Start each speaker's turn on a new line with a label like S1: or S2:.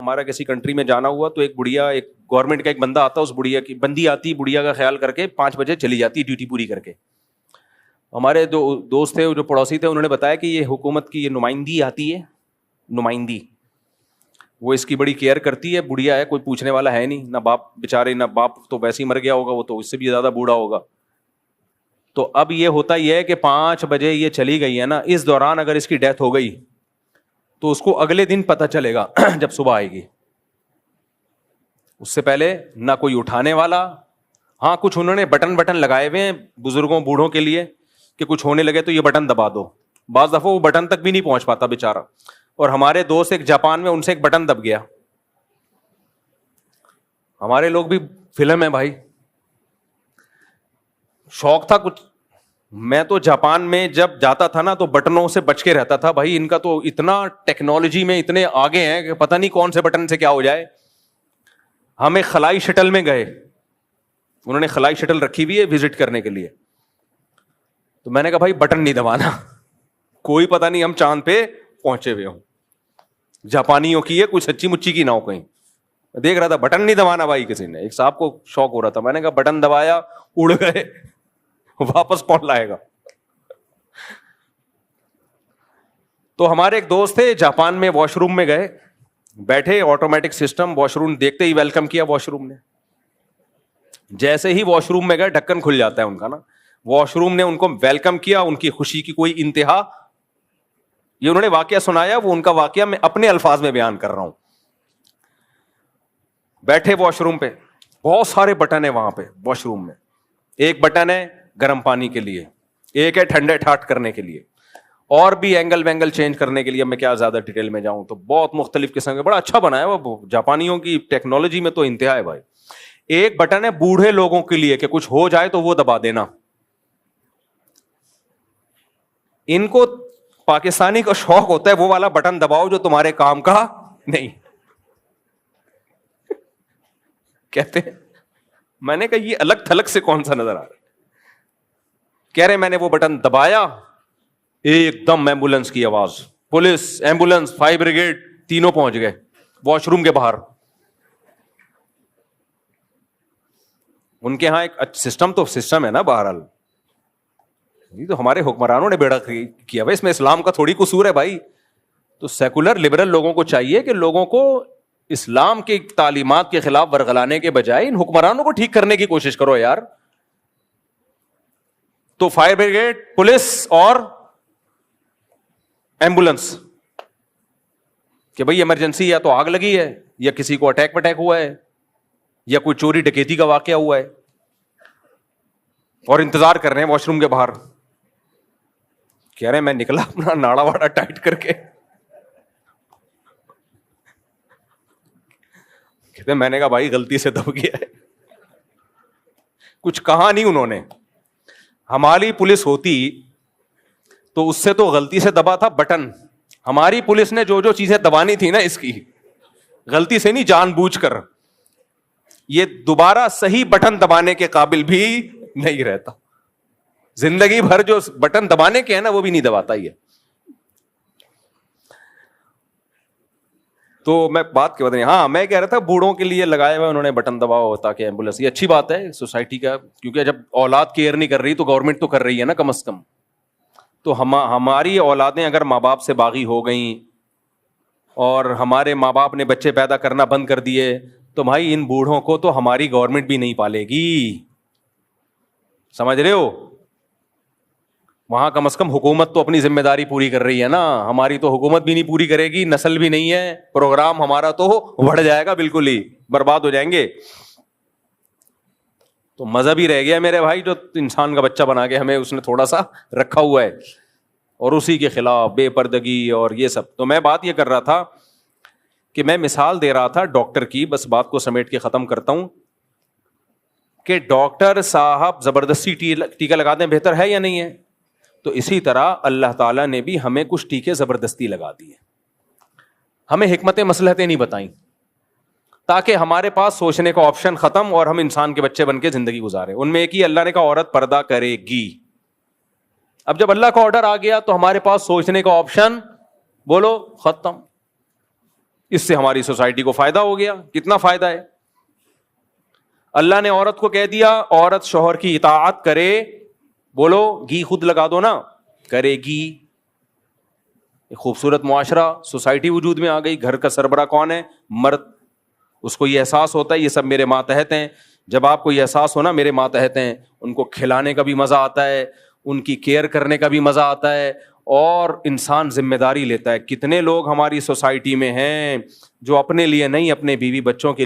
S1: ہمارا کسی کنٹری میں جانا ہوا تو ایک بڑھیا, ایک گورنمنٹ کا ایک بندہ آتا, اس بڑھیا کی بندی آتی, بڑھیا کا خیال کر کے 5 بجے چلی جاتی ڈیوٹی پوری کر کے. ہمارے جو دوست تھے, جو پڑوسی تھے, انہوں نے بتایا کہ یہ حکومت کی یہ نمائندی آتی ہے, نمائندی, وہ اس کی بڑی کیئر کرتی ہے, بڑھیا ہے, کوئی پوچھنے والا ہے نہیں, نہ باپ بیچارے, نہ باپ تو ویسے ہی مر گیا ہوگا, وہ تو اس سے بھی زیادہ بوڑھا ہوگا. تو اب یہ ہوتا یہ ہے کہ 5 بجے یہ چلی گئی ہے نا, اس دوران اگر اس کی ڈیتھ ہو گئی تو اس کو اگلے دن پتہ چلے گا جب صبح آئے گی. اس سے پہلے نہ کوئی اٹھانے والا. ہاں کچھ انہوں نے بٹن لگائے ہوئے ہیں بزرگوں بوڑھوں کے لیے کہ کچھ ہونے لگے تو یہ بٹن دبا دو. بعض دفعہ وہ بٹن تک بھی نہیں پہنچ پاتا بیچارہ. اور ہمارے دوست ایک جاپان میں, ان سے ایک بٹن دب گیا. ہمارے لوگ بھی فلم ہے بھائی, شوق تھا کچھ. میں تو جاپان میں جب جاتا تھا نا تو بٹنوں سے بچ کے رہتا تھا بھائی, ان کا تو اتنا ٹیکنالوجی میں اتنے آگے ہیں کہ پتہ نہیں کون سے بٹن سے کیا ہو جائے. ہم ایک خلائی شٹل میں گئے, انہوں نے خلائی شٹل رکھی ہوئی ہے وزٹ کرنے کے لیے, تو میں نے کہا بھائی بٹن نہیں دبانا, کوئی پتہ نہیں ہم چاند پہ پہنچے ہوئے ہوں, جاپانیوں کی ہے, کوئی سچی مچی کی نہ ہو کہیں. دیکھ رہا تھا بٹن نہیں دبانا بھائی, کسی نے, ایک صاحب کو شوق ہو رہا تھا. میں نے کہا بٹن دبایا, اڑ گئے, واپس کون لائے گا. تو ہمارے ایک دوست تھے جاپان میں, واش روم میں گئے, بیٹھے, آٹومیٹک سسٹم, واش روم دیکھتے ہی ویلکم کیا واش روم نے. جیسے ہی واش روم میں گئے ڈھکن کھل جاتا ہے ان کا نا, واش روم نے ان کو ویلکم کیا, ان کی خوشی کی کوئی انتہا. یہ انہوں نے واقعہ سنایا, وہ ان کا واقعہ میں اپنے الفاظ میں بیان کر رہا ہوں. بیٹھے واش روم پہ, بہت سارے بٹن ہیں وہاں پہ واش روم میں. ایک بٹن ہے گرم پانی کے لیے, ایک ہے ٹھنڈے ٹھاٹ کرنے کے لیے, اور بھی اینگل وینگل چینج کرنے کے لیے. میں کیا زیادہ ڈیٹیل میں جاؤں, تو بہت مختلف قسم کے, بڑا اچھا بنا ہے وہ. جاپانیوں کی ٹیکنالوجی میں تو انتہا ہے بھائی. ایک بٹن ہے بوڑھے لوگوں کے لیے کہ کچھ ہو جائے تو وہ دبا دینا. ان کو پاکستانی کا شوق ہوتا ہے وہ والا بٹن دباؤ جو تمہارے کام کا نہیں. کہتے ہیں, میں نے کہا یہ الگ تھلگ سے کون سا نظر آ رہا ہے. کہہ رہے میں نے وہ بٹن دبایا, ایک دم ایمبولینس کی آواز, پولیس, ایمبولینس, فائر بریگیڈ, تینوں پہنچ گئے واش روم کے باہر. ان کے ہاں ایک سسٹم تو سسٹم ہے نا بہرحال. یہ تو ہمارے حکمرانوں نے بیڑا کیا بھائی, اس میں اسلام کا تھوڑی قصور ہے بھائی. تو سیکولر لبرل لوگوں کو چاہیے کہ لوگوں کو اسلام کی تعلیمات کے خلاف ورغلانے کے بجائے ان حکمرانوں کو ٹھیک کرنے کی کوشش کرو یار. تو فائر بریگیڈ, پولیس اور ایمبولینس کہ بھائی ایمرجنسی, یا تو آگ لگی ہے, یا کسی کو اٹیک وٹیک ہوا ہے, یا کوئی چوری ڈکیتی کا واقعہ ہوا ہے, اور انتظار کر رہے ہیں واش روم کے باہر. کہہ رہے ہیں میں نکلا اپنا ناڑا واڑا ٹائٹ کر کے, کہتے ہیں میں نے کہا بھائی غلطی سے دب گیا ہے. کچھ کہا نہیں انہوں نے. ہماری پولیس ہوتی تو اس سے تو غلطی سے دبا تھا بٹن. ہماری پولیس نے جو جو چیزیں دبانی تھی نا, اس کی غلطی سے نہیں, جان بوجھ کر, یہ دوبارہ صحیح بٹن دبانے کے قابل بھی نہیں رہتا. زندگی بھر جو بٹن دبانے کے ہیں نا وہ بھی نہیں دباتا ہی ہے. تو میں بات کے بدلے, ہاں میں کہہ رہا تھا بوڑھوں کے لیے لگائے ہوئے انہوں نے بٹن دباؤ تاکہ ایمبولینس. یہ اچھی بات ہے سوسائٹی کا, کیونکہ جب اولاد کیئر نہیں کر رہی تو گورنمنٹ تو کر رہی ہے نا کم از کم. تو ہماری اولادیں اگر ماں باپ سے باغی ہو گئیں اور ہمارے ماں باپ نے بچے پیدا کرنا بند کر دیے, تو بھائی ان بوڑھوں کو تو ہماری گورنمنٹ بھی نہیں پالے گی. سمجھ رہے ہو, وہاں کم از کم حکومت تو اپنی ذمہ داری پوری کر رہی ہے نا. ہماری تو حکومت بھی نہیں پوری کرے گی, نسل بھی نہیں ہے, پروگرام ہمارا تو بڑھ جائے گا, بالکل ہی برباد ہو جائیں گے. تو مذہب ہی رہ گیا میرے بھائی جو انسان کا بچہ بنا کے ہمیں اس نے تھوڑا سا رکھا ہوا ہے, اور اسی کے خلاف بے پردگی اور یہ سب. تو میں بات یہ کر رہا تھا کہ میں مثال دے رہا تھا ڈاکٹر کی, بس بات کو سمیٹ کے ختم کرتا ہوں, کہ ڈاکٹر صاحب زبردستی ٹیکا لگا دیں بہتر ہے یا نہیں ہے. تو اسی طرح اللہ تعالیٰ نے بھی ہمیں کچھ ٹیکے زبردستی لگا دیے, ہمیں حکمتیں مصلحتیں نہیں بتائیں, تاکہ ہمارے پاس سوچنے کا آپشن ختم اور ہم انسان کے بچے بن کے زندگی گزارے. ان میں ایک ہی اللہ نے کہا عورت پردہ کرے گی. اب جب اللہ کا آرڈر آ گیا تو ہمارے پاس سوچنے کا آپشن بولو ختم. اس سے ہماری سوسائٹی کو فائدہ ہو گیا. کتنا فائدہ ہے. اللہ نے عورت کو کہہ دیا عورت شوہر کی اطاعت کرے, بولو گھی خود لگا دو نا, کرے گی. خوبصورت معاشرہ, سوسائٹی وجود میں آ گئی. گھر کا سربراہ کون ہے؟ مرد. اس کو یہ احساس ہوتا ہے یہ سب میرے ماتحت ہیں. جب آپ کو یہ احساس ہونا میرے ماتحت ہیں, ان کو کھلانے کا بھی مزہ آتا ہے, ان کی کیئر کرنے کا بھی مزہ آتا ہے, اور انسان ذمہ داری لیتا ہے. کتنے لوگ ہماری سوسائٹی میں ہیں جو اپنے لیے نہیں اپنے بیوی بچوں کے